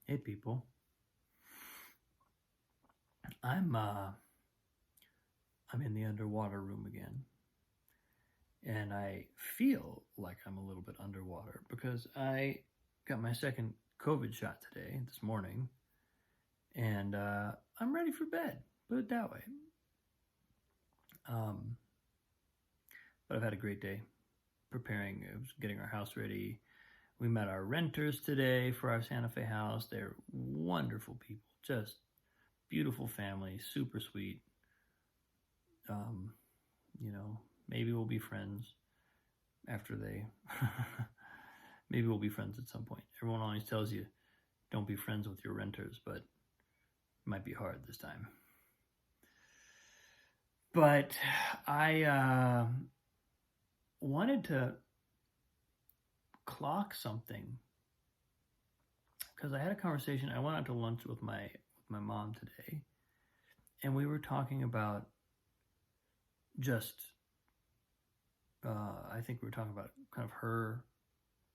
Hey people, I'm uh I'm in the underwater room again, and I feel like I'm a little bit underwater because I got my second COVID shot today, this morning, and I'm ready for bed. Put it that way. Um, but I've had a great day preparing. I was getting our house ready. We met our renters today for our Santa Fe house. They're wonderful people, just beautiful family, super sweet. Um, you know, maybe we'll be friends after they maybe we'll be friends at some point. Everyone always tells you don't be friends with your renters, but it might be hard this time. But I wanted to clock something because I had a conversation. I went out to lunch with my mom today, and we were talking about just I think we were talking about kind of her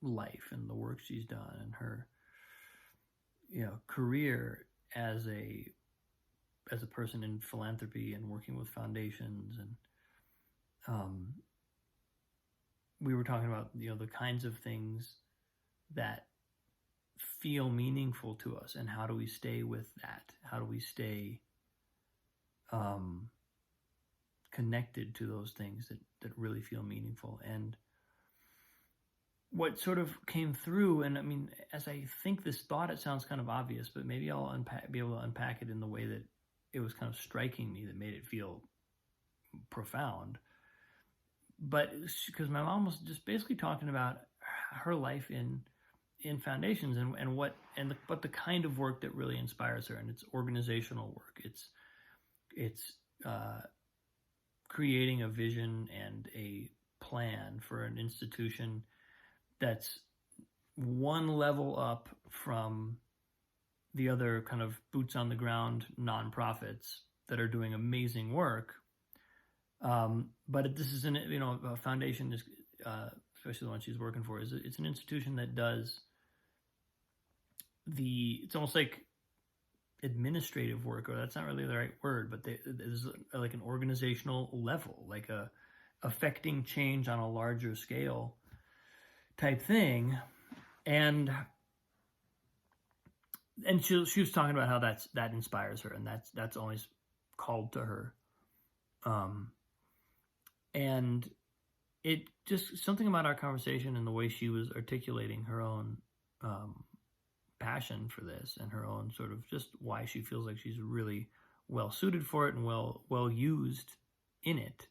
life and the work she's done and her career as a person in philanthropy and working with foundations, and we were talking about the kinds of things that feel meaningful to us, and how do we stay with that, how do we stay connected to those things that really feel meaningful. And what sort of came through, and I mean, as I think this thought, it sounds kind of obvious, but maybe I'll be able to unpack it in the way that it was kind of striking me, that made it feel profound. But because my mom was just basically talking about her life in foundations, but the kind of work that really inspires her, and it's organizational work. It's creating a vision and a plan for an institution that's one level up from the other kind of boots on the ground nonprofits that are doing amazing work. But this is a foundation is, especially the one she's working for, it's an institution that does it's almost like administrative work, or that's not really the right word, but there's like an organizational level, like affecting change on a larger scale type thing. And she was talking about how that inspires her, and that's always called to her. And it just, something about our conversation and the way she was articulating her own passion for this, and her own sort of just why she feels like she's really well suited for it and well used in it.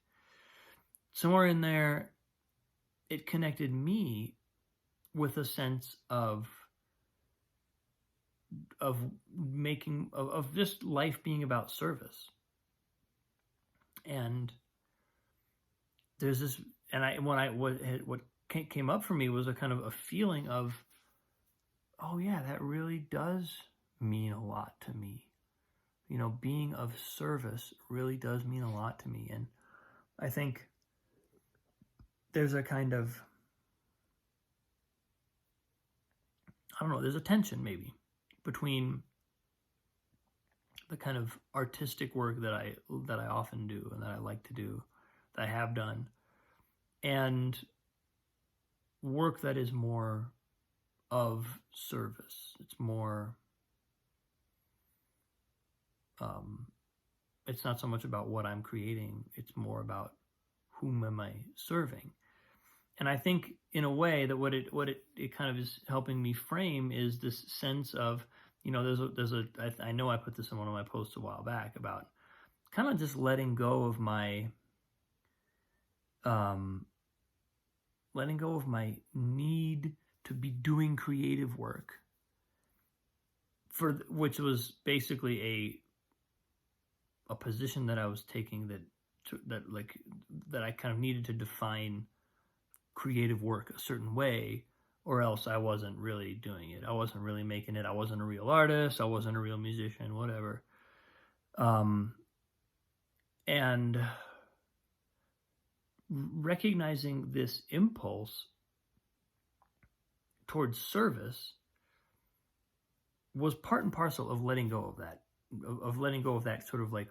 Somewhere in there, it connected me with a sense of just life being about service. And there's this, and what came up for me was a kind of a feeling of, oh yeah, that really does mean a lot to me. Being of service really does mean a lot to me. And I think there's a kind of, I don't know, there's a tension maybe between the kind of artistic work that I often do and that I like to do, that I have done, and work that is more of service. It's more, it's not so much about what I'm creating, it's more about whom am I serving. And I think in a way that what it kind of is helping me frame is this sense of, I know I put this in one of my posts a while back about kind of just letting go of my need to be doing creative work, which was basically a position that I was taking that I kind of needed to define creative work a certain way, or else I wasn't really doing it. I wasn't really making it. I wasn't a real artist. I wasn't a real musician, whatever. And recognizing this impulse towards service was part and parcel of letting go of that, of letting go of that sort of like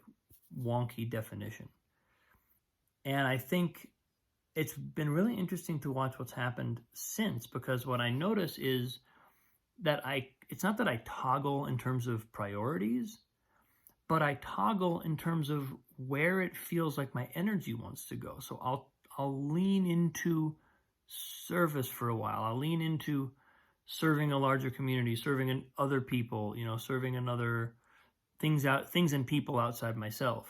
wonky definition. And I think it's been really interesting to watch what's happened since, because what I notice is that it's not that I toggle in terms of priorities, but I toggle in terms of where it feels like my energy wants to go. So I'll lean into service for a while. I'll lean into serving a larger community, serving other people, serving another things and people outside myself.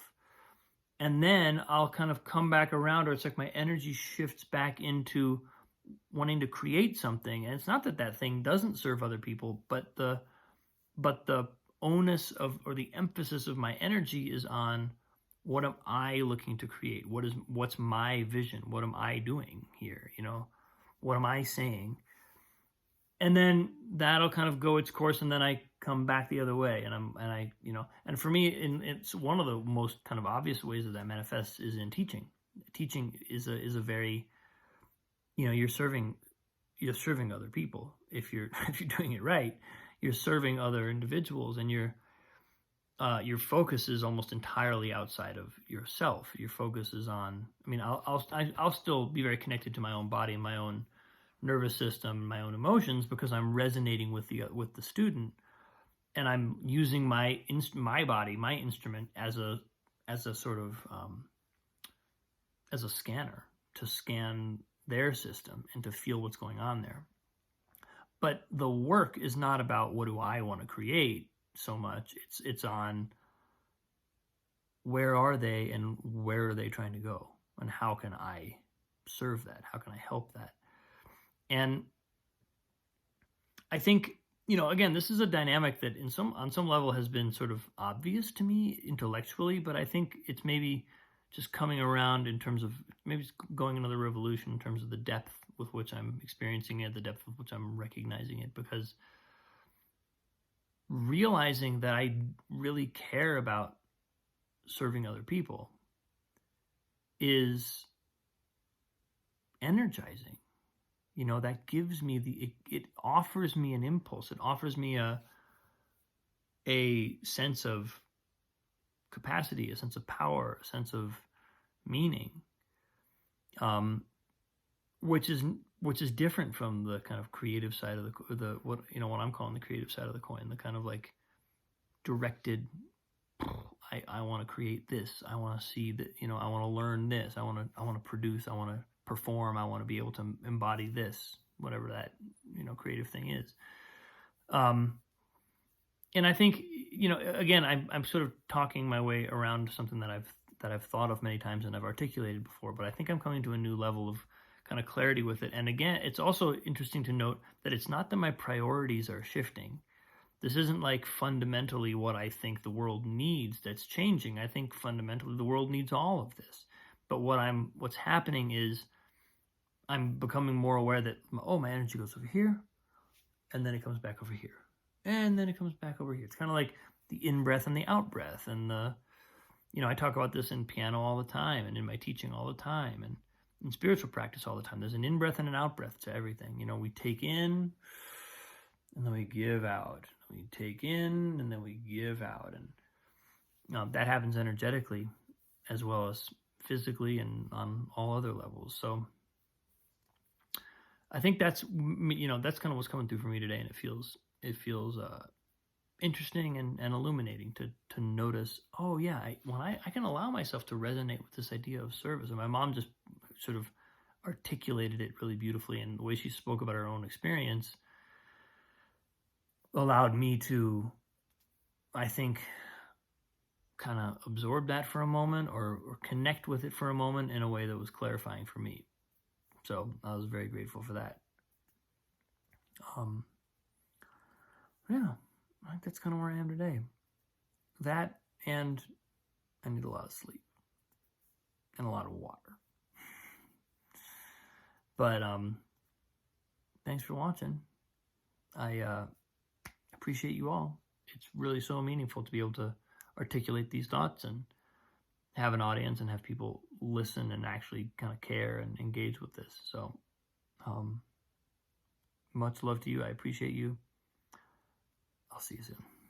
And then I'll kind of come back around, or it's like my energy shifts back into wanting to create something. And it's not that thing doesn't serve other people, but the onus of, or the emphasis of my energy is on, what am I looking to create? What's my vision? What am I doing here? What am I saying? And then that'll kind of go its course, and then I come back the other way. And for me, it's one of the most kind of obvious ways that manifests is in teaching. Teaching is a very, you're serving other people. If you're doing it right, you're serving other individuals, and your focus is almost entirely outside of yourself. Your focus is on, I'll still be very connected to my own body and my own nervous system, my own emotions, because I'm resonating with the student, and I'm using my body, my instrument, as a sort of as a scanner to scan their system and to feel what's going on there. But the work is not about what do I want to create so much. It's on where are they and where are they trying to go, and how can I serve that? How can I help that? And I think, again, this is a dynamic that on some level has been sort of obvious to me intellectually, but I think it's maybe just coming around in terms of maybe it's going another revolution in terms of the depth with which I'm experiencing it, the depth with which I'm recognizing it, because realizing that I really care about serving other people is energizing. That gives me it offers me an impulse. It offers me a sense of capacity, a sense of power, a sense of meaning, which is different from the kind of creative side of what I'm calling the creative side of the coin, the kind of like directed, I want to create this, I want to see that, I want to learn this, I want to produce, I want to perform, I want to be able to embody this, whatever that creative thing is. And I think again, I'm sort of talking my way around something that I've thought of many times and I've articulated before, but I think I'm coming to a new level of kind of clarity with it. And again, it's also interesting to note that it's not that my priorities are shifting. This isn't like fundamentally what I think the world needs that's changing. I think fundamentally the world needs all of this. But what's happening is I'm becoming more aware that, my energy goes over here, and then it comes back over here, and then it comes back over here. It's kind of like the in-breath and the out-breath. And I talk about this in piano all the time, and in my teaching all the time, and in spiritual practice all the time. There's an in-breath and an out-breath to everything. We take in, and then we give out. We take in, and then we give out. And that happens energetically as well as physically and on all other levels. So I think that's kind of what's coming through for me today, and it feels interesting and illuminating to notice. Oh yeah, I can allow myself to resonate with this idea of service. And my mom just sort of articulated it really beautifully, and the way she spoke about her own experience allowed me to, I think, kind of absorb that for a moment, or connect with it for a moment in a way that was clarifying for me. So I was very grateful for that. Yeah, I think that's kind of where I am today. That, and I need a lot of sleep and a lot of water. But thanks for watching. I appreciate you all. It's really so meaningful to be able to articulate these thoughts and have an audience and have people listen and actually kind of care and engage with this. So much love to you. I appreciate you. I'll see you soon.